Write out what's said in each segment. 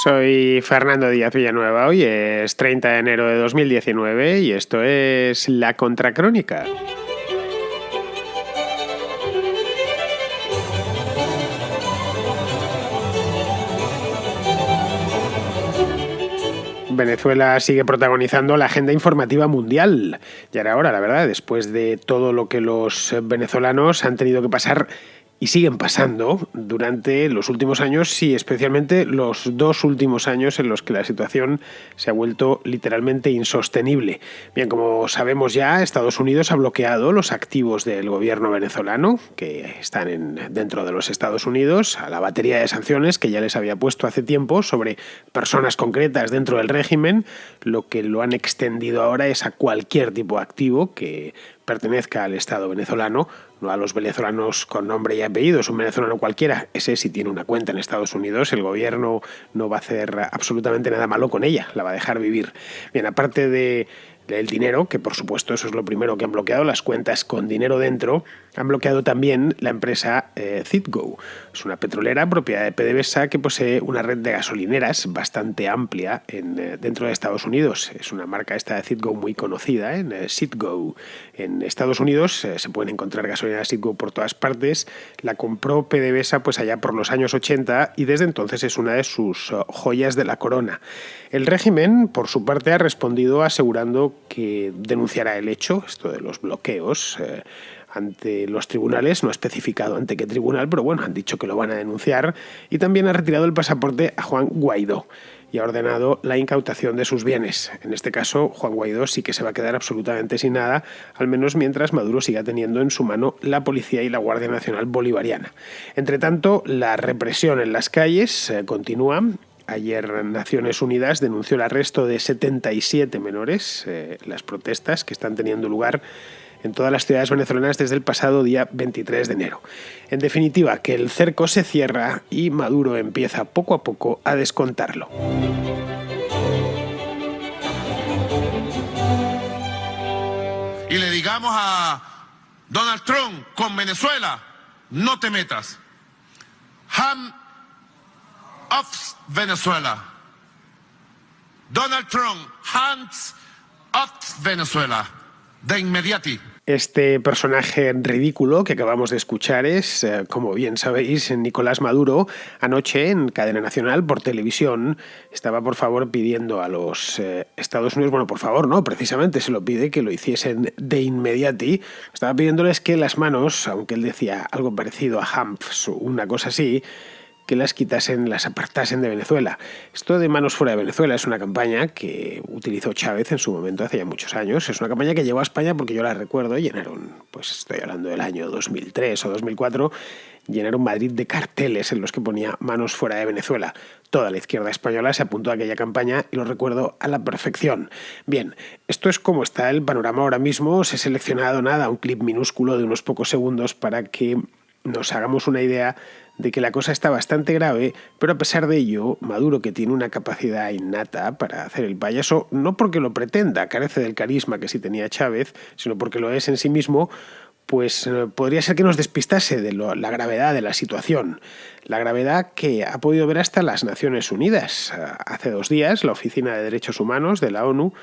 Soy Fernando Díaz Villanueva, hoy es 30 de enero de 2019 y esto es La Contracrónica. Venezuela sigue protagonizando la agenda informativa mundial. Ya era hora, la verdad, después de todo lo que los venezolanos han tenido que pasar y siguen pasando durante los últimos años y especialmente los 2 últimos años en los que la situación se ha vuelto literalmente insostenible. Bien, como sabemos ya, Estados Unidos ha bloqueado los activos del gobierno venezolano que están dentro de los Estados Unidos, a la batería de sanciones que ya les había puesto hace tiempo sobre personas concretas dentro del régimen. Lo que lo han extendido ahora es a cualquier tipo de activo que pertenezca al Estado venezolano, no a los venezolanos con nombre y apellidos. Un venezolano cualquiera, ese sí tiene una cuenta en Estados Unidos, el gobierno no va a hacer absolutamente nada malo con ella, la va a dejar vivir. Bien, aparte del dinero, que por supuesto eso es lo primero que han bloqueado, las cuentas con dinero dentro, han bloqueado también la empresa Citgo. Es una petrolera propiedad de PDVSA que posee una red de gasolineras bastante amplia dentro de Estados Unidos. Es una marca esta de Citgo muy conocida, Citgo. En Estados Unidos se pueden encontrar gasolineras Citgo por todas partes. La compró PDVSA pues allá por los años 80 y desde entonces es una de sus joyas de la corona. El régimen, por su parte, ha respondido asegurando que denunciará el hecho, esto de los bloqueos, ante los tribunales, no ha especificado ante qué tribunal, pero bueno, han dicho que lo van a denunciar, y también ha retirado el pasaporte a Juan Guaidó y ha ordenado la incautación de sus bienes. En este caso, Juan Guaidó sí que se va a quedar absolutamente sin nada, al menos mientras Maduro siga teniendo en su mano la policía y la Guardia Nacional Bolivariana. Entre tanto, la represión en las calles continúa. Ayer Naciones Unidas denunció el arresto de 77 menores, las protestas que están teniendo lugar en todas las ciudades venezolanas desde el pasado día 23 de enero. En definitiva, que el cerco se cierra y Maduro empieza poco a poco a descontarlo. Y le digamos a Donald Trump, con Venezuela, no te metas. Off Venezuela. Donald Trump, hands off Venezuela. De inmediati. Este personaje ridículo que acabamos de escuchar es, como bien sabéis, Nicolás Maduro. Anoche en cadena nacional por televisión estaba por favor pidiendo a los Estados Unidos, bueno, por favor no, precisamente se lo pide que lo hiciesen de inmediati. Estaba pidiéndoles que las manos, aunque él decía algo parecido a Humps o una cosa así, que las quitasen, las apartasen de Venezuela. Esto de manos fuera de Venezuela es una campaña que utilizó Chávez en su momento, hace ya muchos años. Es una campaña que llegó a España porque yo la recuerdo, llenaron, pues estoy hablando del año 2003 o 2004, llenaron Madrid de carteles en los que ponía manos fuera de Venezuela. Toda la izquierda española se apuntó a aquella campaña y lo recuerdo a la perfección. Bien, esto es como está el panorama ahora mismo. Os he seleccionado un clip minúsculo de unos pocos segundos para que nos hagamos una idea de que la cosa está bastante grave, pero a pesar de ello, Maduro, que tiene una capacidad innata para hacer el payaso, no porque lo pretenda, carece del carisma que sí tenía Chávez, sino porque lo es en sí mismo, pues podría ser que nos despistase de la gravedad de la situación. La gravedad que ha podido ver hasta las Naciones Unidas. Hace 2 días, la Oficina de Derechos Humanos de la ONU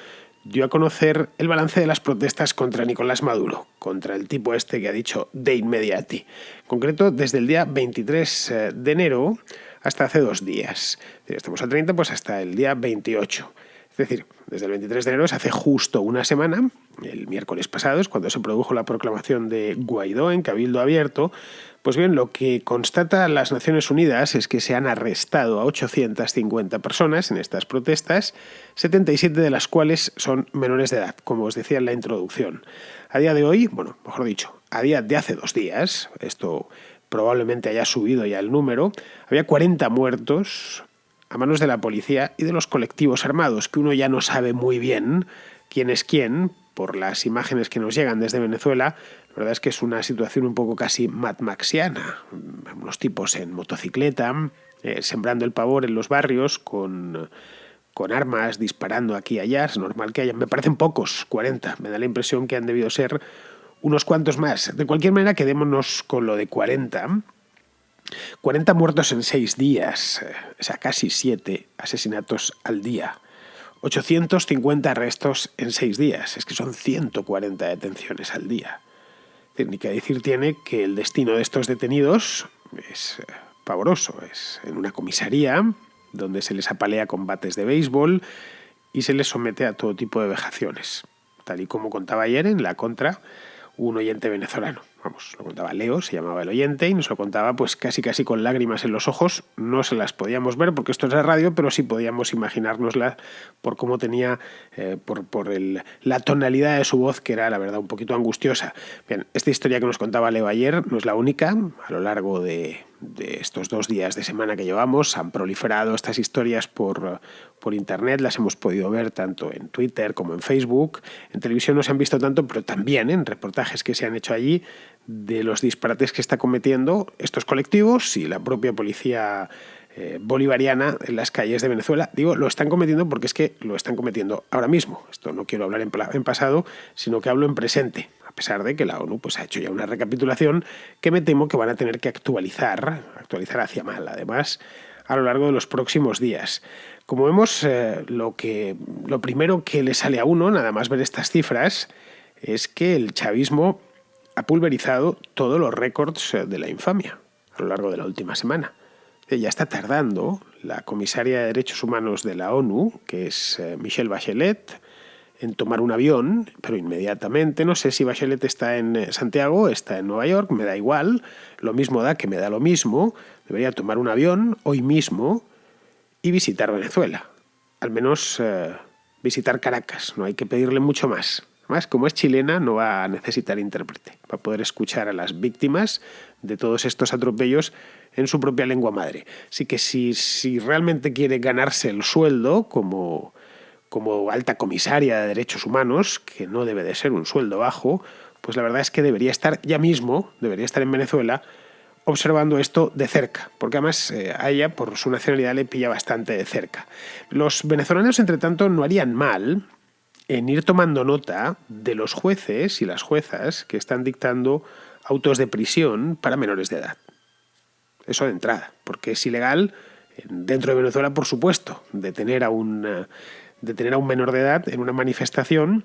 dio a conocer el balance de las protestas contra Nicolás Maduro, contra el tipo este que ha dicho de inmediati. En concreto, desde el día 23 de enero hasta hace 2 días. Estamos a 30, pues hasta el día 28. Es decir, desde el 23 de enero es hace justo una semana, el miércoles pasado es cuando se produjo la proclamación de Guaidó en Cabildo Abierto. Pues bien, lo que constata las Naciones Unidas es que se han arrestado a 850 personas en estas protestas, 77 de las cuales son menores de edad, como os decía en la introducción. A día de hoy, bueno, mejor dicho, a día de hace 2 días, esto probablemente haya subido ya el número, había 40 muertos a manos de la policía y de los colectivos armados, que uno ya no sabe muy bien quién es quién, por las imágenes que nos llegan desde Venezuela. La verdad es que es una situación un poco casi Mad Maxiana. Unos tipos en motocicleta, sembrando el pavor en los barrios, con armas, disparando aquí y allá. Es normal que haya, me parecen pocos, 40. Me da la impresión que han debido ser unos cuantos más. De cualquier manera, quedémonos con lo de 40. 40 muertos en 6 días, o sea, casi 7 asesinatos al día. 850 arrestos en 6 días, es que son 140 detenciones al día. Es decir, ni que decir tiene que el destino de estos detenidos es pavoroso. Es en una comisaría donde se les apalea con bates de béisbol y se les somete a todo tipo de vejaciones. Tal y como contaba ayer en La Contra un oyente venezolano. Vamos, lo contaba Leo, se llamaba el oyente, y nos lo contaba pues casi con lágrimas en los ojos. No se las podíamos ver porque esto es de radio, pero sí podíamos imaginárnosla por cómo tenía, la tonalidad de su voz, que era la verdad un poquito angustiosa. Bien, esta historia que nos contaba Leo ayer no es la única. A lo largo de estos 2 días de semana que llevamos han proliferado estas historias por internet, las hemos podido ver tanto en Twitter como en Facebook. En televisión no se han visto tanto, pero también en reportajes que se han hecho allí de los disparates que está cometiendo estos colectivos y la propia policía bolivariana en las calles de Venezuela. Digo, lo están cometiendo porque es que lo están cometiendo ahora mismo. Esto no quiero hablar en pasado, sino que hablo en presente, a pesar de que la ONU pues ha hecho ya una recapitulación que me temo que van a tener que actualizar hacia mal, además, a lo largo de los próximos días. Como vemos, lo primero que le sale a uno, nada más ver estas cifras, es que el chavismo ha pulverizado todos los récords de la infamia a lo largo de la última semana. Ya está tardando la comisaria de Derechos Humanos de la ONU, que es Michelle Bachelet, en tomar un avión, pero inmediatamente. No sé si Bachelet está en Santiago, está en Nueva York, me da igual. Lo mismo da que me da lo mismo. Debería tomar un avión hoy mismo y visitar Venezuela. Al menos visitar Caracas, no hay que pedirle mucho más. Además, como es chilena, no va a necesitar intérprete. Va a poder escuchar a las víctimas de todos estos atropellos en su propia lengua madre. Así que si realmente quiere ganarse el sueldo como alta comisaria de derechos humanos, que no debe de ser un sueldo bajo, pues la verdad es que debería estar en Venezuela observando esto de cerca, porque además a ella, por su nacionalidad, le pilla bastante de cerca. Los venezolanos, entre tanto, no harían mal en ir tomando nota de los jueces y las juezas que están dictando autos de prisión para menores de edad. Eso de entrada, porque es ilegal dentro de Venezuela, por supuesto, detener a un menor de edad en una manifestación,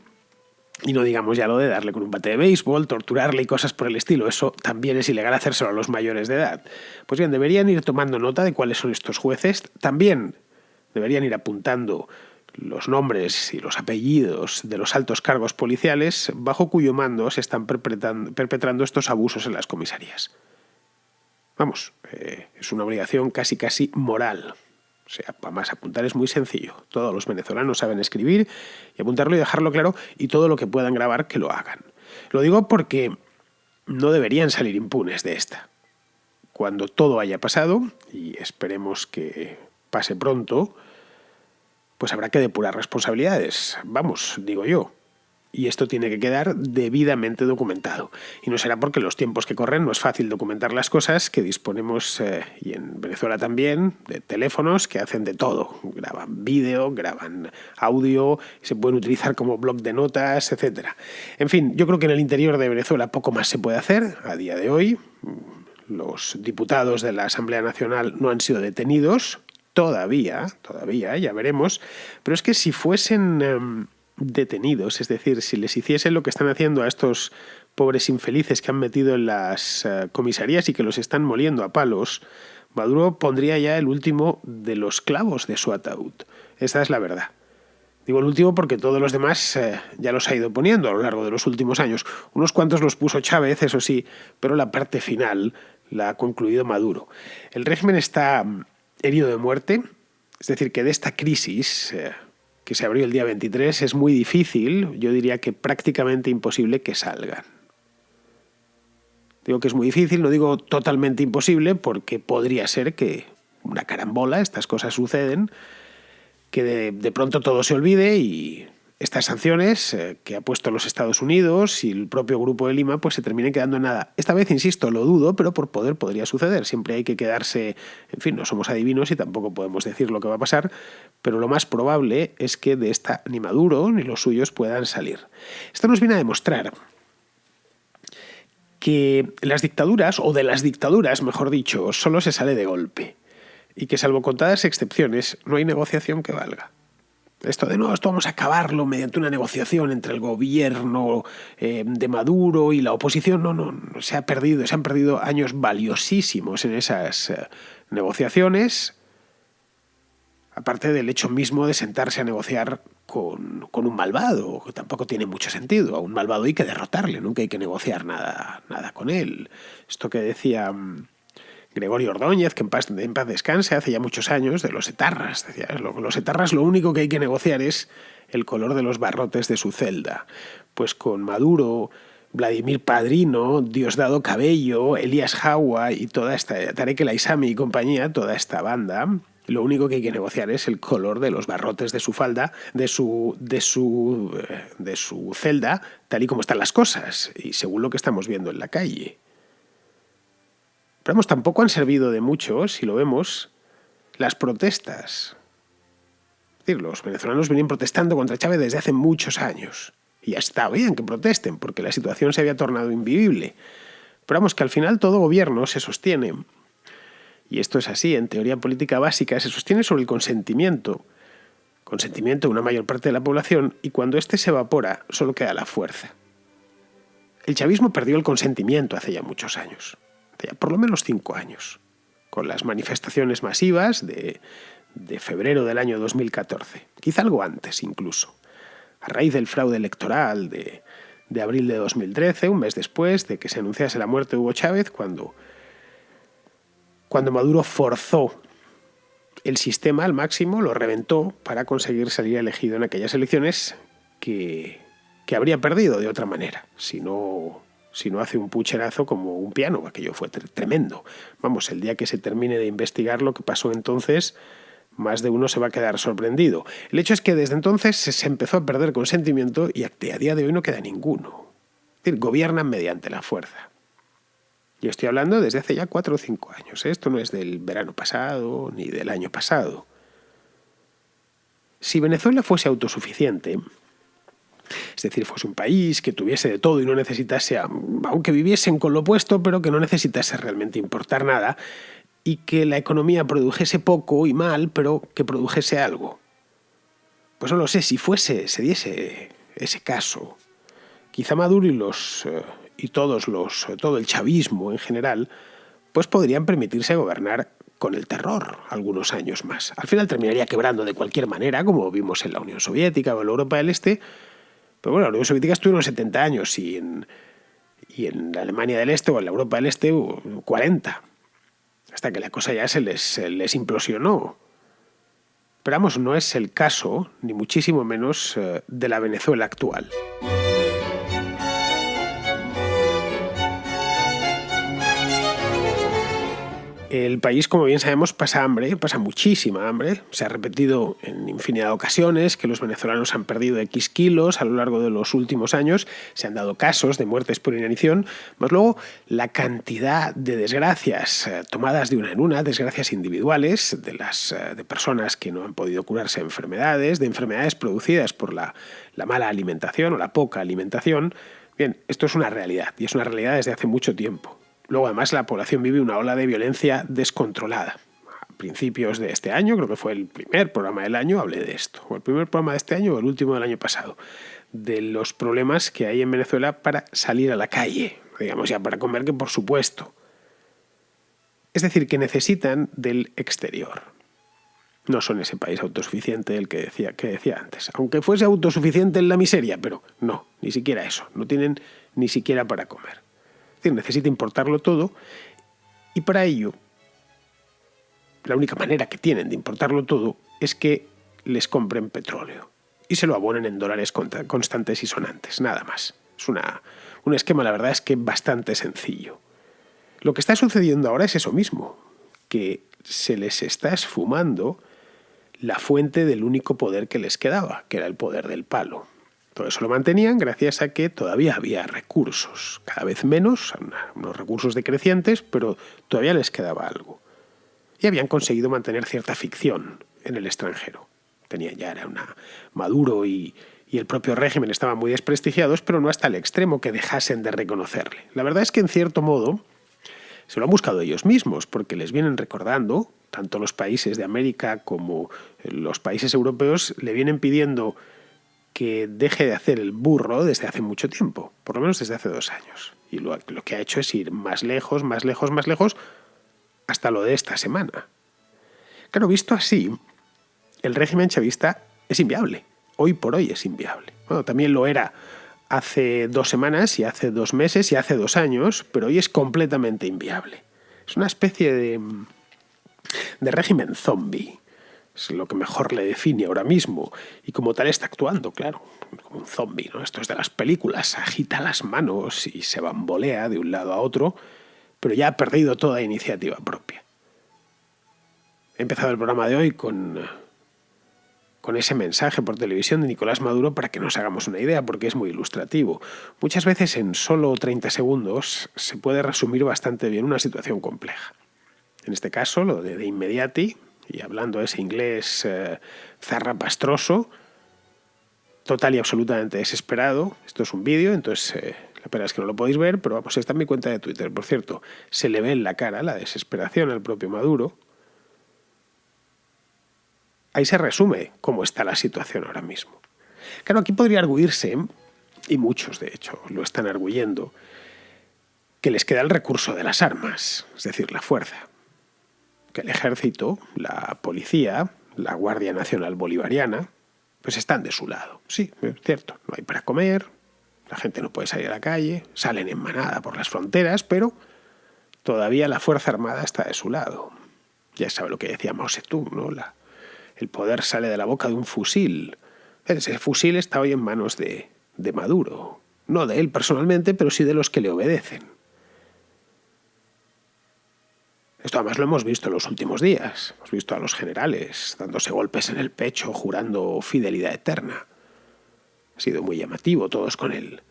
y no digamos ya lo de darle con un bate de béisbol, torturarle y cosas por el estilo. Eso también es ilegal hacérselo a los mayores de edad. Pues bien, deberían ir tomando nota de cuáles son estos jueces. También deberían ir apuntando los nombres y los apellidos de los altos cargos policiales bajo cuyo mando se están perpetrando estos abusos en las comisarías. Vamos, es una obligación casi moral. O sea, además apuntar es muy sencillo. Todos los venezolanos saben escribir y apuntarlo y dejarlo claro, y todo lo que puedan grabar que lo hagan. Lo digo porque no deberían salir impunes de esta. Cuando todo haya pasado, y esperemos que pase pronto, pues habrá que depurar responsabilidades. Vamos, digo yo. Y esto tiene que quedar debidamente documentado. Y no será porque en los tiempos que corren no es fácil documentar las cosas, que disponemos, y en Venezuela también, de teléfonos que hacen de todo. Graban vídeo, graban audio, se pueden utilizar como bloc de notas, etc. En fin, yo creo que en el interior de Venezuela poco más se puede hacer a día de hoy. Los diputados de la Asamblea Nacional no han sido detenidos, todavía, ya veremos. Pero es que si fuesen detenidos, es decir, si les hiciesen lo que están haciendo a estos pobres infelices que han metido en las comisarías y que los están moliendo a palos, Maduro pondría ya el último de los clavos de su ataúd. Esa es la verdad. Digo el último porque todos los demás ya los ha ido poniendo a lo largo de los últimos años. Unos cuantos los puso Chávez, eso sí, pero la parte final la ha concluido Maduro. El régimen está herido de muerte, es decir, que de esta crisis que se abrió el día 23 es muy difícil, yo diría que prácticamente imposible que salgan. Digo que es muy difícil, no digo totalmente imposible, porque podría ser que una carambola, estas cosas suceden, que de pronto todo se olvide y estas sanciones que ha puesto los Estados Unidos y el propio Grupo de Lima pues se terminen quedando en nada. Esta vez, insisto, lo dudo, pero por poder podría suceder. Siempre hay que quedarse, en fin, no somos adivinos y tampoco podemos decir lo que va a pasar, pero lo más probable es que de esta ni Maduro ni los suyos puedan salir. Esto nos viene a demostrar que las dictaduras, o de las dictaduras, mejor dicho, solo se sale de golpe. Y que salvo contadas excepciones, no hay negociación que valga. Esto de no, esto vamos a acabarlo mediante una negociación entre el gobierno de Maduro y la oposición, no, se han perdido años valiosísimos en esas negociaciones, aparte del hecho mismo de sentarse a negociar con un malvado, que tampoco tiene mucho sentido. A un malvado hay que derrotarle, nunca hay que negociar nada con él. Esto que decía Gregorio Ordóñez, que en paz descanse, hace ya muchos años, de los etarras. Decía, los etarras lo único que hay que negociar es el color de los barrotes de su celda. Pues con Maduro, Vladimir Padrino, Diosdado Cabello, Elías Jawa y toda esta, Tarek El Aissami y compañía, toda esta banda, lo único que hay que negociar es el color de los barrotes de su falda, de su celda, tal y como están las cosas, y según lo que estamos viendo en la calle. Pero vamos, tampoco han servido de mucho, si lo vemos, las protestas. Es decir, los venezolanos vienen protestando contra Chávez desde hace muchos años. Y ya está bien que protesten, porque la situación se había tornado invivible. Pero vamos, que al final todo gobierno se sostiene, y esto es así, en teoría política básica, se sostiene sobre el consentimiento de una mayor parte de la población, y cuando éste se evapora, solo queda la fuerza. El chavismo perdió el consentimiento hace ya muchos años. Por lo menos 5 años, con las manifestaciones masivas de febrero del año 2014, quizá algo antes incluso, a raíz del fraude electoral de abril de 2013, un mes después de que se anunciase la muerte de Hugo Chávez, cuando Maduro forzó el sistema al máximo, lo reventó para conseguir salir elegido en aquellas elecciones que habría perdido de otra manera, si no hace un pucherazo como un piano. Aquello fue tremendo. Vamos, el día que se termine de investigar lo que pasó entonces, más de uno se va a quedar sorprendido. El hecho es que desde entonces se empezó a perder consentimiento y a día de hoy no queda ninguno. Es decir, gobiernan mediante la fuerza. Yo estoy hablando desde hace ya 4 o 5 años. Esto no es del verano pasado ni del año pasado. Si Venezuela fuese autosuficiente, es decir, fuese un país que tuviese de todo y no necesitase, aunque viviesen con lo opuesto, pero que no necesitase realmente importar nada, y que la economía produjese poco y mal, pero que produjese algo. Pues no lo sé, si se diese ese caso, quizá Maduro y todo el chavismo en general, pues podrían permitirse gobernar con el terror algunos años más. Al final terminaría quebrando de cualquier manera, como vimos en la Unión Soviética o en la Europa del Este. Pero bueno, la Unión Soviética estuvieron 70 años y en la Alemania del Este o en la Europa del Este 40. Hasta que la cosa ya se les implosionó. Pero vamos, no es el caso, ni muchísimo menos, de la Venezuela actual. El país, como bien sabemos, pasa hambre, pasa muchísima hambre. Se ha repetido en infinidad de ocasiones que los venezolanos han perdido X kilos a lo largo de los últimos años. Se han dado casos de muertes por inanición. Más luego, la cantidad de desgracias tomadas de una en una, desgracias individuales, de personas que no han podido curarse de enfermedades producidas por la mala alimentación o la poca alimentación. Bien, esto es una realidad, y es una realidad desde hace mucho tiempo. Luego, además, la población vive una ola de violencia descontrolada. A principios de este año, creo que fue el primer programa del año, hablé de esto. O el primer programa de este año o el último del año pasado. De los problemas que hay en Venezuela para salir a la calle. Digamos, ya para comer, que por supuesto. Es decir, que necesitan del exterior. No son ese país autosuficiente del que decía antes. Aunque fuese autosuficiente en la miseria, pero no, ni siquiera eso. No tienen ni siquiera para comer. Es decir, necesita importarlo todo, y para ello la única manera que tienen de importarlo todo es que les compren petróleo y se lo abonen en dólares constantes y sonantes, nada más. Es un esquema, la verdad es que bastante sencillo. Lo que está sucediendo ahora es eso mismo, que se les está esfumando la fuente del único poder que les quedaba, que era el poder del palo. Todo eso lo mantenían gracias a que todavía había recursos, cada vez menos, unos recursos decrecientes, pero todavía les quedaba algo. Y habían conseguido mantener cierta ficción en el extranjero. Era Maduro y y el propio régimen estaban muy desprestigiados, pero no hasta el extremo que dejasen de reconocerle. La verdad es que, en cierto modo, se lo han buscado ellos mismos, porque les vienen recordando, tanto los países de América como los países europeos, le vienen pidiendo que deje de hacer el burro desde hace mucho tiempo, por lo menos desde hace 2 años. Y lo que ha hecho es ir más lejos, más lejos, más lejos, hasta lo de esta semana. Claro, visto así, el régimen chavista es inviable. Hoy por hoy es inviable. Bueno, también lo era hace 2 semanas y hace 2 meses y hace 2 años, pero hoy es completamente inviable. Es una especie de régimen zombie. Es lo que mejor le define ahora mismo. Y como tal está actuando, claro, como un zombie, ¿no? Esto es de las películas, agita las manos y se bambolea de un lado a otro, pero ya ha perdido toda iniciativa propia. He empezado el programa de hoy con ese mensaje por televisión de Nicolás Maduro para que nos hagamos una idea, porque es muy ilustrativo. Muchas veces en solo 30 segundos se puede resumir bastante bien una situación compleja. En este caso, lo de Inmediati, y hablando ese inglés zarrapastroso, total y absolutamente desesperado. Esto es un vídeo, entonces la pena es que no lo podéis ver, pero vamos, está en mi cuenta de Twitter. Por cierto, se le ve en la cara la desesperación al propio Maduro. Ahí se resume cómo está la situación ahora mismo. Claro, aquí podría arguirse, y muchos de hecho lo están arguyendo, que les queda el recurso de las armas, es decir, la fuerza. Que el ejército, la policía, la Guardia Nacional Bolivariana, pues están de su lado. Sí, es cierto, no hay para comer, la gente no puede salir a la calle, salen en manada por las fronteras, pero todavía la Fuerza Armada está de su lado. Ya sabe lo que decía Mao Zedong, ¿no? El poder sale de la boca de un fusil. Ese fusil está hoy en manos de Maduro. No de él personalmente, pero sí de los que le obedecen. Esto además lo hemos visto en los últimos días. Hemos visto a los generales dándose golpes en el pecho, jurando fidelidad eterna. Ha sido muy llamativo, todos con él.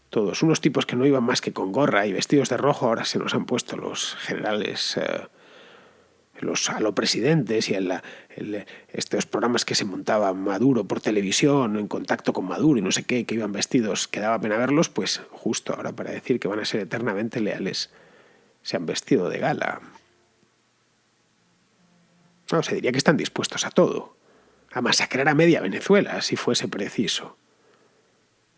Todos unos tipos que no iban más que con gorra y vestidos de rojo, ahora se nos han puesto los generales, los alopresidentes y estos programas que se montaba Maduro por televisión, en contacto con Maduro y no sé qué, que iban vestidos, que daba pena verlos, pues justo ahora para decir que van a ser eternamente leales, se han vestido de gala. No, se diría que están dispuestos a todo, a masacrar a media Venezuela, si fuese preciso.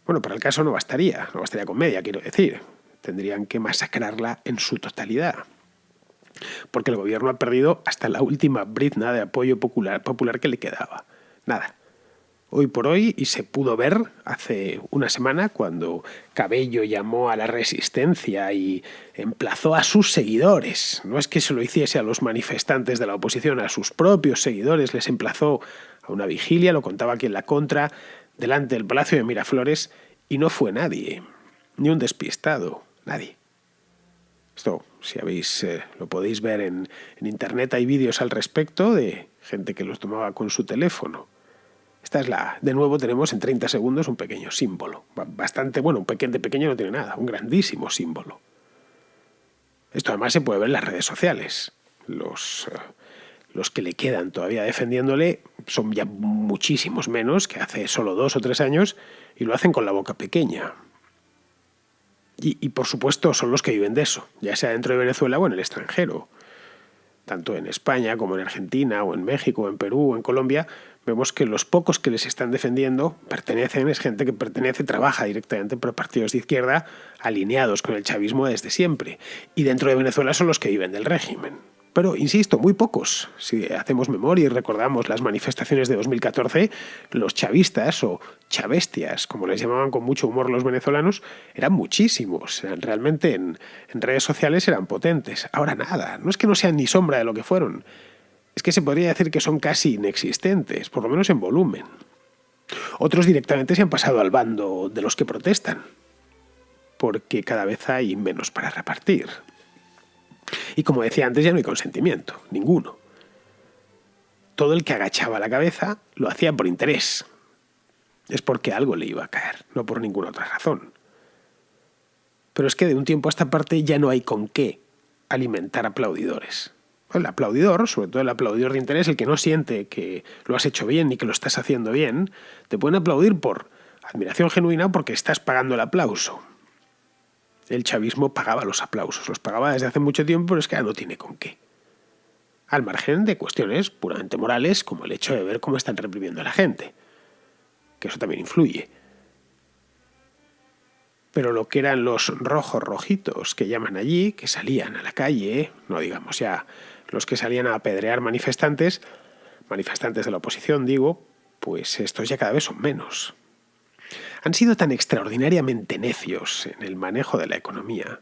Bueno, para el caso no bastaría con media, quiero decir. Tendrían que masacrarla en su totalidad. Porque el gobierno ha perdido hasta la última brizna de apoyo popular que le quedaba. Nada. Hoy por hoy, y se pudo ver hace una semana cuando Cabello llamó a la resistencia y emplazó a sus seguidores. No es que se lo hiciese a los manifestantes de la oposición, a sus propios seguidores les emplazó a una vigilia, lo contaba aquí en La Contra, delante del Palacio de Miraflores, y no fue nadie, ni un despistado, nadie. Esto, si lo podéis ver en internet, hay vídeos al respecto de gente que los tomaba con su teléfono. Esta es de nuevo tenemos en 30 segundos un pequeño símbolo. Bastante, bueno, de pequeño no tiene nada, un grandísimo símbolo. Esto además se puede ver en las redes sociales. Los que le quedan todavía defendiéndole son ya muchísimos menos que hace solo 2 o 3 años y lo hacen con la boca pequeña. Y por supuesto son los que viven de eso, ya sea dentro de Venezuela o en el extranjero. Tanto en España como en Argentina o en México o en Perú o en Colombia, vemos que los pocos que les están defendiendo es gente que trabaja directamente por partidos de izquierda alineados con el chavismo desde siempre. Y dentro de Venezuela son los que viven del régimen. Pero, insisto, muy pocos. Si hacemos memoria y recordamos las manifestaciones de 2014, los chavistas o chavestias, como les llamaban con mucho humor los venezolanos, eran muchísimos. Realmente en redes sociales eran potentes. Ahora nada. No es que no sean ni sombra de lo que fueron. Es que se podría decir que son casi inexistentes, por lo menos en volumen. Otros directamente se han pasado al bando de los que protestan, porque cada vez hay menos para repartir. Y como decía antes, ya no hay consentimiento, ninguno. Todo el que agachaba la cabeza lo hacía por interés. Es porque algo le iba a caer, no por ninguna otra razón. Pero es que de un tiempo a esta parte ya no hay con qué alimentar aplaudidores. El aplaudidor, sobre todo el aplaudidor de interés, el que no siente que lo has hecho bien ni que lo estás haciendo bien, te pueden aplaudir por Admiración genuina porque estás pagando el aplauso. El chavismo pagaba los aplausos, los pagaba desde hace mucho tiempo, pero es que ahora no tiene con qué. Al margen de cuestiones puramente morales, como el hecho de ver cómo están reprimiendo a la gente, que eso también influye. Pero lo que eran los rojos rojitos que llaman allí, que salían a la calle, no digamos ya los que salían a apedrear manifestantes de la oposición digo, pues estos ya cada vez son menos. Han sido tan extraordinariamente necios en el manejo de la economía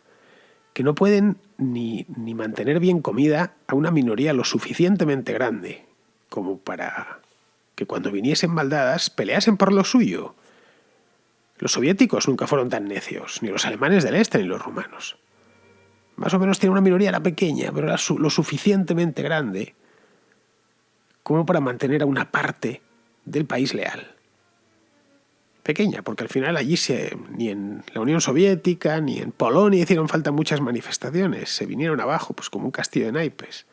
que no pueden ni mantener bien comida a una minoría lo suficientemente grande como para que cuando viniesen maldadas peleasen por lo suyo. Los soviéticos nunca fueron tan necios, ni los alemanes del este ni los rumanos. Más o menos tienen una minoría, era pequeña, pero era lo suficientemente grande como para mantener a una parte del país leal. Pequeña, porque al final allí ni en la Unión Soviética ni en Polonia hicieron falta muchas manifestaciones, se vinieron abajo pues como un castillo de naipes.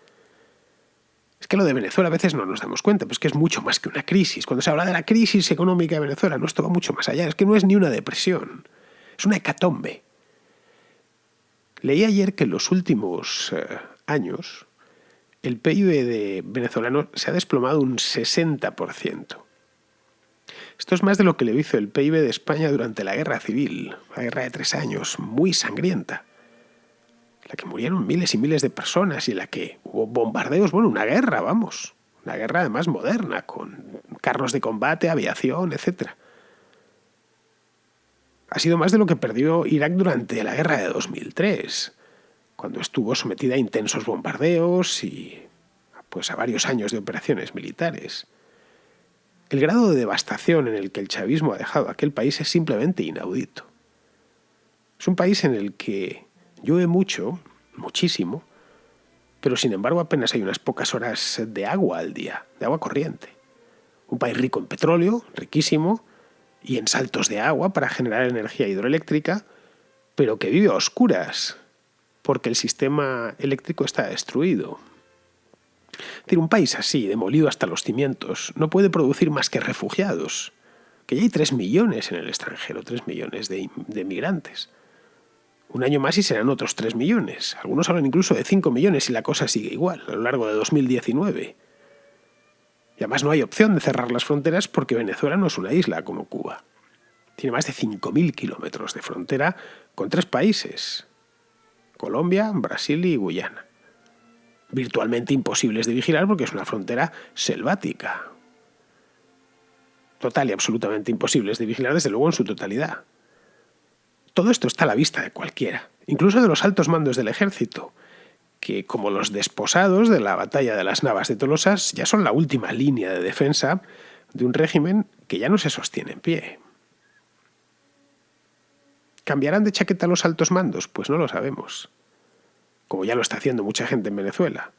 Es que lo de Venezuela a veces no nos damos cuenta, pero es que es mucho más que una crisis. Cuando se habla de la crisis económica de Venezuela, no, esto va mucho más allá, es que no es ni una depresión, es una hecatombe. Leí ayer que en los últimos años el PIB de venezolano se ha desplomado un 60%. Esto es más de lo que le hizo el PIB de España durante la Guerra Civil, la guerra de 3 años, muy sangrienta, la que murieron miles y miles de personas y en la que hubo bombardeos, una guerra, una guerra además moderna, con carros de combate, aviación, etc. Ha sido más de lo que perdió Irak durante la guerra de 2003, cuando estuvo sometida a intensos bombardeos y pues a varios años de operaciones militares. El grado de devastación en el que el chavismo ha dejado a aquel país es simplemente inaudito. Es un país en el que llueve mucho, muchísimo, pero sin embargo apenas hay unas pocas horas de agua al día, de agua corriente. Un país rico en petróleo, riquísimo, y en saltos de agua para generar energía hidroeléctrica, pero que vive a oscuras, porque el sistema eléctrico está destruido. Es decir, un país así, demolido hasta los cimientos, no puede producir más que refugiados, que ya hay 3 millones en el extranjero, 3 millones de migrantes. Un año más y serán otros 3 millones. Algunos hablan incluso de 5 millones y la cosa sigue igual a lo largo de 2019. Y además no hay opción de cerrar las fronteras porque Venezuela no es una isla como Cuba. Tiene más de 5.000 kilómetros de frontera con 3 países: Colombia, Brasil y Guyana. Virtualmente imposibles de vigilar porque es una frontera selvática. Total y absolutamente imposibles de vigilar, desde luego en su totalidad. Todo esto está a la vista de cualquiera, incluso de los altos mandos del ejército, que como los desposados de la batalla de las Navas de Tolosa ya son la última línea de defensa de un régimen que ya no se sostiene en pie. ¿Cambiarán de chaqueta los altos mandos? Pues no lo sabemos, como ya lo está haciendo mucha gente en Venezuela.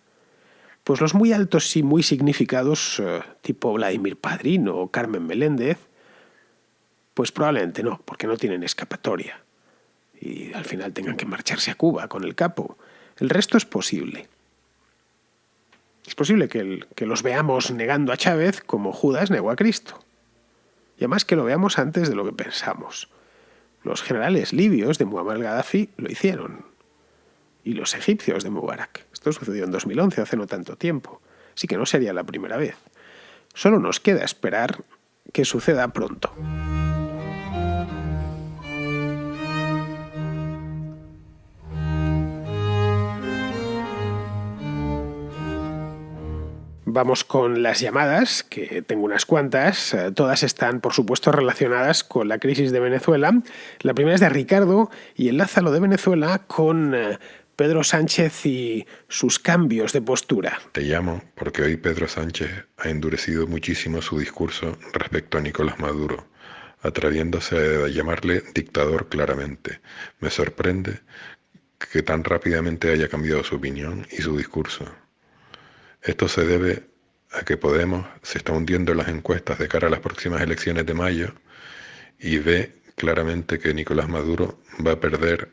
Pues los muy altos y muy significados, tipo Vladimir Padrino o Carmen Meléndez, pues probablemente no, porque no tienen escapatoria. Y al final tengan que marcharse a Cuba con el capo. El resto es posible. Es posible que los veamos negando a Chávez como Judas negó a Cristo. Y además que lo veamos antes de lo que pensamos. Los generales libios de Muammar Gaddafi lo hicieron. Y los egipcios de Mubarak. Esto sucedió en 2011, hace no tanto tiempo. Así que no sería la primera vez. Solo nos queda esperar que suceda pronto. Vamos con las llamadas, que tengo unas cuantas. Todas están, por supuesto, relacionadas con la crisis de Venezuela. La primera es de Ricardo y enlaza lo de Venezuela con Pedro Sánchez y sus cambios de postura. Te llamo porque hoy Pedro Sánchez ha endurecido muchísimo su discurso respecto a Nicolás Maduro, atreviéndose a llamarle dictador claramente. Me sorprende que tan rápidamente haya cambiado su opinión y su discurso. Esto se debe a que Podemos se está hundiendo en las encuestas de cara a las próximas elecciones de mayo y ve claramente que Nicolás Maduro va a perder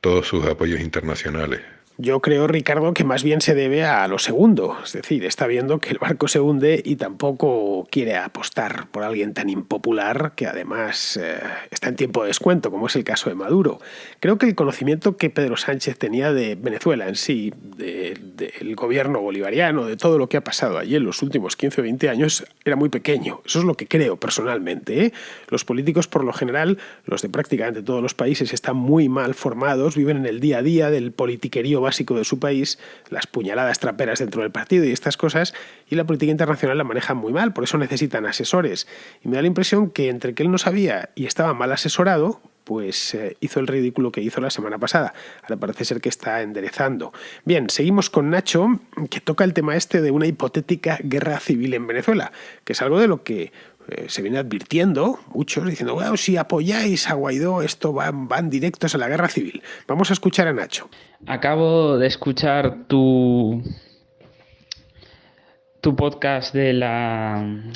todos sus apoyos internacionales, Yo creo, Ricardo, que más bien se debe a lo segundo. Es decir, está viendo que el barco se hunde y tampoco quiere apostar por alguien tan impopular que además está en tiempo de descuento, como es el caso de Maduro. Creo que el conocimiento que Pedro Sánchez tenía de Venezuela en sí, del gobierno bolivariano, de todo lo que ha pasado allí en los últimos 15 o 20 años, era muy pequeño. Eso es lo que creo personalmente, ¿eh? Los políticos, por lo general, los de prácticamente todos los países, están muy mal formados, viven en el día a día del politiquerío básico de su país, las puñaladas traperas dentro del partido y estas cosas, y la política internacional la manejan muy mal, por eso necesitan asesores. Y me da la impresión que entre que él no sabía y estaba mal asesorado, pues hizo el ridículo que hizo la semana pasada. Ahora parece ser que está enderezando. Bien, seguimos con Nacho, que toca el tema este de una hipotética guerra civil en Venezuela, que es algo de lo que se viene advirtiendo muchos, diciendo, bueno, si apoyáis a Guaidó, esto van directos a la guerra civil. Vamos a escuchar a Nacho. Acabo de escuchar tu podcast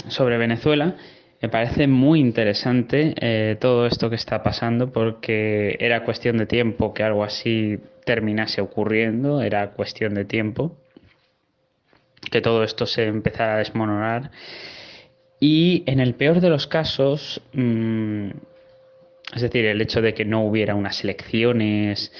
sobre Venezuela. Me parece muy interesante todo esto que está pasando, porque era cuestión de tiempo que algo así terminase ocurriendo, era cuestión de tiempo que todo esto se empezara a desmoronar. Y en el peor de los casos, es decir, el hecho de que no hubiera unas elecciones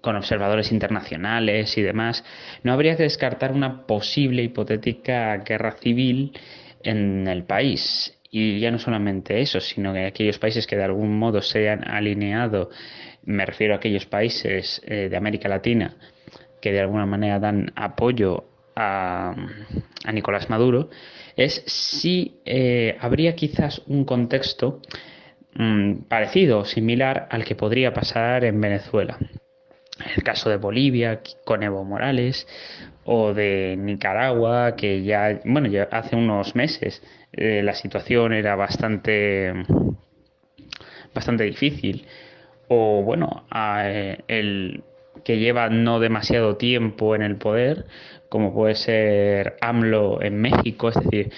con observadores internacionales y demás, no habría que descartar una posible hipotética guerra civil en el país. Y ya no solamente eso, sino que aquellos países que de algún modo se han alineado, me refiero a aquellos países de América Latina que de alguna manera dan apoyo a Nicolás Maduro, es si habría quizás un contexto parecido o similar al que podría pasar en Venezuela. El caso de Bolivia con Evo Morales, o de Nicaragua, que ya hace unos meses la situación era bastante difícil, o el que lleva no demasiado tiempo en el poder, como puede ser AMLO en México. Es decir,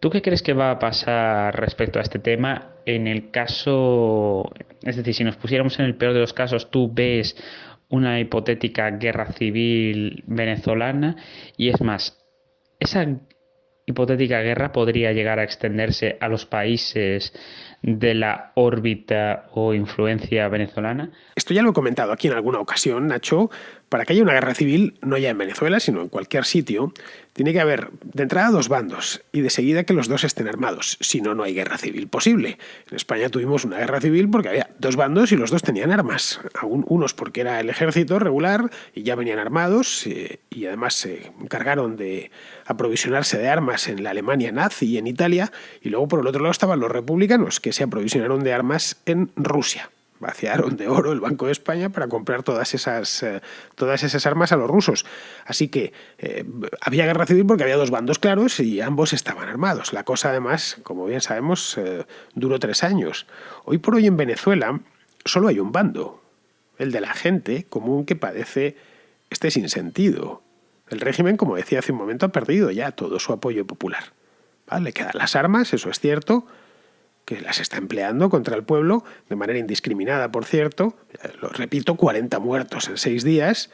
¿tú qué crees que va a pasar respecto a este tema en el caso, es decir, si nos pusiéramos en el peor de los casos, tú ves una hipotética guerra civil venezolana? Y es más, esa hipotética guerra podría llegar a extenderse a los países de la órbita o influencia venezolana. Esto ya lo he comentado aquí en alguna ocasión, Nacho. Para que haya una guerra civil, no ya en Venezuela, sino en cualquier sitio, tiene que haber de entrada dos bandos y de seguida que los dos estén armados. Si no, no hay guerra civil posible. En España tuvimos una guerra civil porque había dos bandos y los dos tenían armas. Unos porque era el ejército regular y ya venían armados y además se encargaron de aprovisionarse de armas en la Alemania nazi y en Italia. Y luego por el otro lado estaban los republicanos, que se aprovisionaron de armas en Rusia. Vaciaron de oro el Banco de España para comprar todas esas armas a los rusos. Así que había guerra civil porque había dos bandos claros y ambos estaban armados. La cosa, además, como bien sabemos, duró 3 años. Hoy por hoy en Venezuela solo hay un bando, el de la gente común que padece este sinsentido. El régimen, como decía hace un momento, ha perdido ya todo su apoyo popular. ¿Vale? Le quedan las armas, eso es cierto, que las está empleando contra el pueblo de manera indiscriminada, por cierto. Lo repito, 40 muertos en 6 días,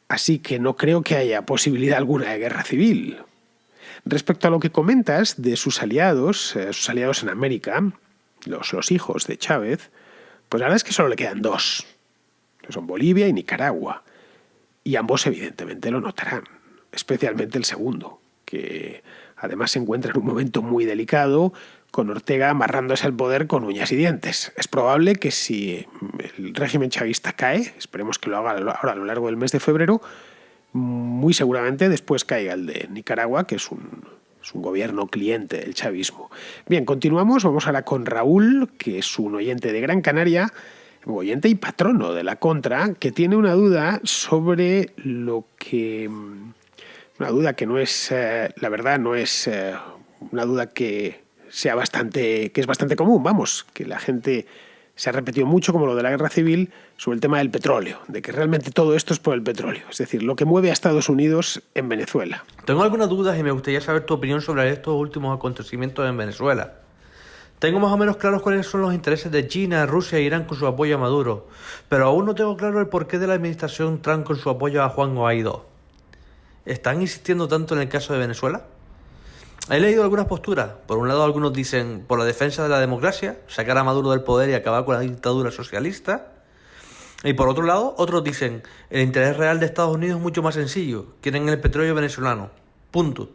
así que no creo que haya posibilidad alguna de guerra civil. Respecto a lo que comentas de sus aliados en América, los hijos de Chávez, pues la verdad es que solo le quedan 2, que son Bolivia y Nicaragua, y ambos evidentemente lo notarán, especialmente el segundo, que además se encuentra en un momento muy delicado, con Ortega amarrándose al poder con uñas y dientes. Es probable que si el régimen chavista cae, esperemos que lo haga ahora a lo largo del mes de febrero, muy seguramente después caiga el de Nicaragua, que es un gobierno cliente del chavismo. Bien, continuamos, vamos ahora con Raúl, que es un oyente de Gran Canaria, oyente y patrono de La Contra, que tiene una duda sobre lo que... Una duda que no es, la verdad, no es una duda que es bastante común, vamos, que la gente se ha repetido mucho, como lo de la guerra civil, sobre el tema del petróleo, de que realmente todo esto es por el petróleo, es decir, lo que mueve a Estados Unidos en Venezuela. Tengo algunas dudas y me gustaría saber tu opinión sobre estos últimos acontecimientos en Venezuela. Tengo más o menos claros cuáles son los intereses de China, Rusia e Irán con su apoyo a Maduro, pero aún no tengo claro el porqué de la administración Trump con su apoyo a Juan Guaidó. ¿Están insistiendo tanto en el caso de Venezuela? He leído algunas posturas. Por un lado, algunos dicen por la defensa de la democracia, sacar a Maduro del poder y acabar con la dictadura socialista. Y por otro lado, otros dicen el interés real de Estados Unidos es mucho más sencillo. Quieren el petróleo venezolano. Punto.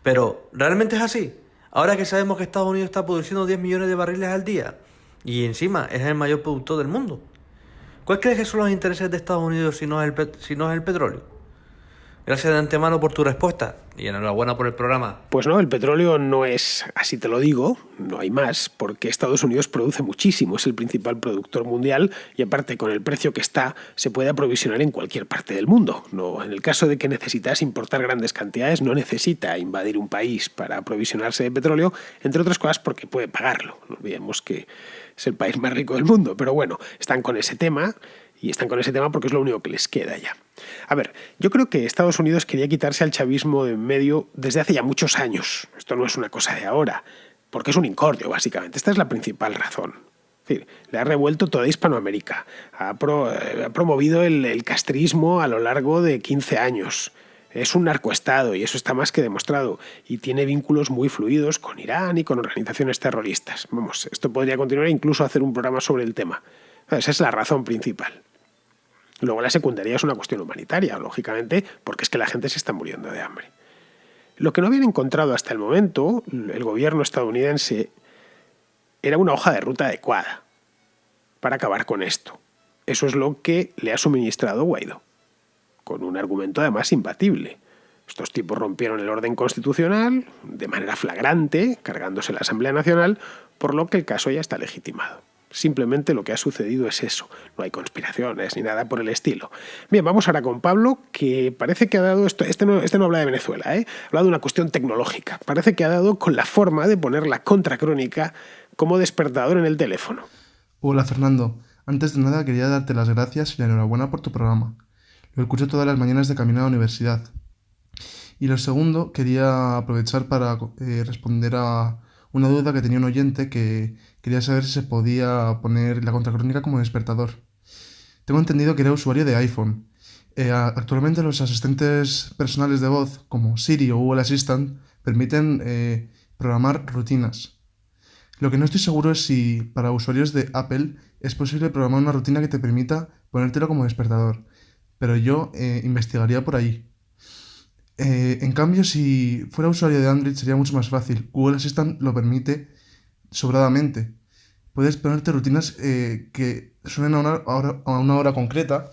Pero, ¿realmente es así? Ahora que sabemos que Estados Unidos está produciendo 10 millones de barriles al día y encima es el mayor productor del mundo. ¿Cuál crees que son los intereses de Estados Unidos si no es el petróleo? Gracias de antemano por tu respuesta y enhorabuena por el programa. Pues no, el petróleo no es, así te lo digo, no hay más, porque Estados Unidos produce muchísimo, es el principal productor mundial y aparte con el precio que está se puede aprovisionar en cualquier parte del mundo. No, en el caso de que necesitas importar grandes cantidades no necesita invadir un país para aprovisionarse de petróleo, entre otras cosas porque puede pagarlo. No olvidemos que es el país más rico del mundo, pero bueno, están con ese tema. Y están con ese tema porque es lo único que les queda ya. A ver, yo creo que Estados Unidos quería quitarse al chavismo de en medio desde hace ya muchos años. Esto no es una cosa de ahora, porque es un incordio, básicamente. Esta es la principal razón. Es decir, le ha revuelto toda Hispanoamérica. Ha promovido el castrismo a lo largo de 15 años. Es un narcoestado y eso está más que demostrado. Y tiene vínculos muy fluidos con Irán y con organizaciones terroristas. Vamos, esto podría continuar e incluso hacer un programa sobre el tema. Esa es la razón principal. Luego la secundaria es una cuestión humanitaria, lógicamente, porque es que la gente se está muriendo de hambre. Lo que no habían encontrado hasta el momento, el gobierno estadounidense, era una hoja de ruta adecuada para acabar con esto. Eso es lo que le ha suministrado Guaidó, con un argumento además imbatible. Estos tipos rompieron el orden constitucional de manera flagrante, cargándose la Asamblea Nacional, por lo que el caso ya está legitimado. Simplemente lo que ha sucedido es eso. No hay conspiraciones ni nada por el estilo. Bien, vamos ahora con Pablo, que parece que ha dado... Este no habla de Venezuela, ha hablado de una cuestión tecnológica. Parece que ha dado con la forma de poner la contracrónica como despertador en el teléfono. Hola Fernando, antes de nada quería darte las gracias y la enhorabuena por tu programa. Lo escucho todas las mañanas de camino a la universidad. Y lo segundo, quería aprovechar para responder a una duda que tenía un oyente que quería saber si se podía poner la contracrónica como despertador. Tengo entendido que era usuario de iPhone. Actualmente los asistentes personales de voz, como Siri o Google Assistant, permiten programar rutinas. Lo que no estoy seguro es si para usuarios de Apple es posible programar una rutina que te permita ponértelo como despertador, pero yo investigaría por ahí. En cambio, si fuera usuario de Android sería mucho más fácil. Google Assistant lo permite sobradamente. Puedes ponerte rutinas que suenen a una hora concreta,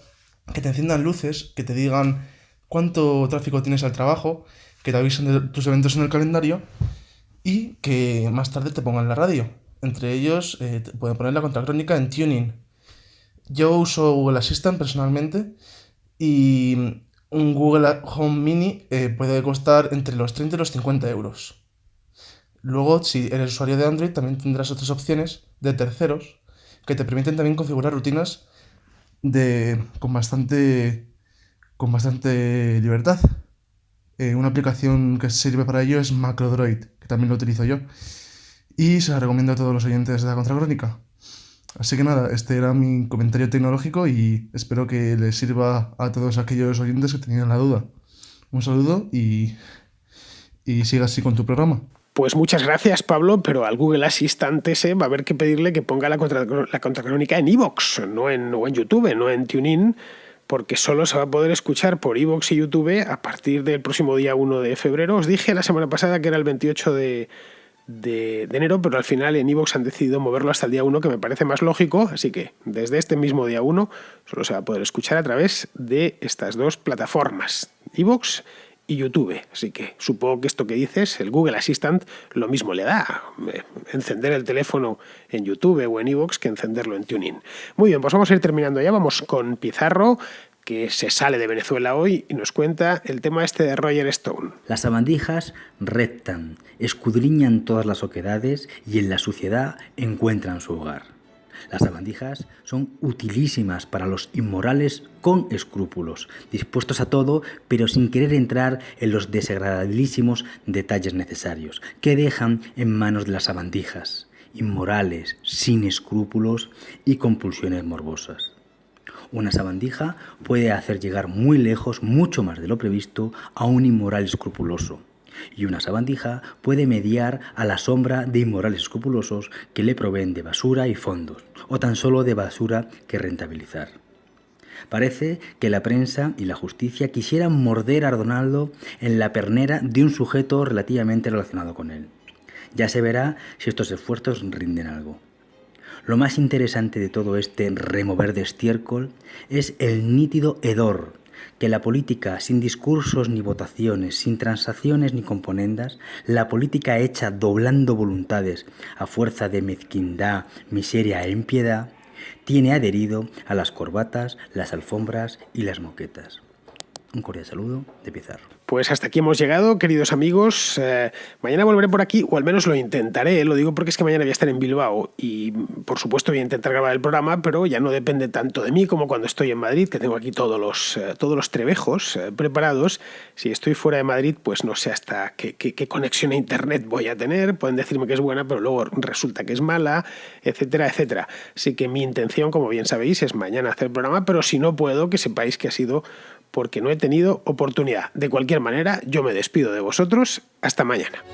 que te enciendan luces, que te digan cuánto tráfico tienes al trabajo, que te avisen de tus eventos en el calendario y que más tarde te pongan la radio. Entre ellos, te pueden poner la contracrónica en TuneIn. Yo uso Google Assistant personalmente y un Google Home Mini puede costar entre los 30 y los 50 euros. Luego, si eres usuario de Android, también tendrás otras opciones de terceros que te permiten también configurar rutinas con bastante libertad. Una aplicación que sirve para ello es MacroDroid, que también lo utilizo yo. Y se la recomiendo a todos los oyentes de la Contracrónica. Así que nada, este era mi comentario tecnológico y espero que les sirva a todos aquellos oyentes que tenían la duda. Un saludo y siga así con tu programa. Pues muchas gracias, Pablo, pero al Google Assistant ese va a haber que pedirle que ponga la contracrónica en iVoox, no en YouTube, no en TuneIn, porque solo se va a poder escuchar por iVoox y YouTube a partir del próximo día 1 de febrero. Os dije la semana pasada que era el 28 de enero, pero al final en iVoox han decidido moverlo hasta el día 1, que me parece más lógico, así que desde este mismo día 1 solo se va a poder escuchar a través de estas dos plataformas, iVoox y YouTube. Así que supongo que esto que dices, el Google Assistant, lo mismo le da encender el teléfono en YouTube o en iVoox que encenderlo en TuneIn. Muy bien, pues vamos a ir terminando ya, vamos con Pizarro, que se sale de Venezuela hoy y nos cuenta el tema este de Roger Stone. Las sabandijas reptan, escudriñan todas las oquedades y en la suciedad encuentran su hogar. Las sabandijas son utilísimas para los inmorales con escrúpulos, dispuestos a todo, pero sin querer entrar en los desagradabilísimos detalles necesarios, que dejan en manos de las sabandijas. inmorales, sin escrúpulos y con pulsiones morbosas. Una sabandija puede hacer llegar muy lejos, mucho más de lo previsto, a un inmoral escrupuloso. Y una sabandija puede mediar a la sombra de inmorales escrupulosos que le proveen de basura y fondos, o tan solo de basura que rentabilizar. Parece que la prensa y la justicia quisieran morder a Arnaldo en la pernera de un sujeto relativamente relacionado con él. Ya se verá si estos esfuerzos rinden algo. Lo más interesante de todo este remover de estiércol es el nítido hedor que la política sin discursos ni votaciones, sin transacciones ni componendas, la política hecha doblando voluntades a fuerza de mezquindad, miseria e impiedad, tiene adherido a las corbatas, las alfombras y las moquetas. Un cordial saludo de Pizarro. Pues hasta aquí hemos llegado, queridos amigos. Mañana volveré por aquí, o al menos lo intentaré. Lo digo porque es que mañana voy a estar en Bilbao y, por supuesto, voy a intentar grabar el programa, pero ya no depende tanto de mí como cuando estoy en Madrid, que tengo aquí todos los trebejos preparados. Si estoy fuera de Madrid, pues no sé hasta qué conexión a Internet voy a tener. Pueden decirme que es buena, pero luego resulta que es mala, etcétera, etcétera. Así que mi intención, como bien sabéis, es mañana hacer el programa, pero si no puedo, que sepáis que ha sido porque no he tenido oportunidad. De cualquier manera, yo me despido de vosotros. Hasta mañana.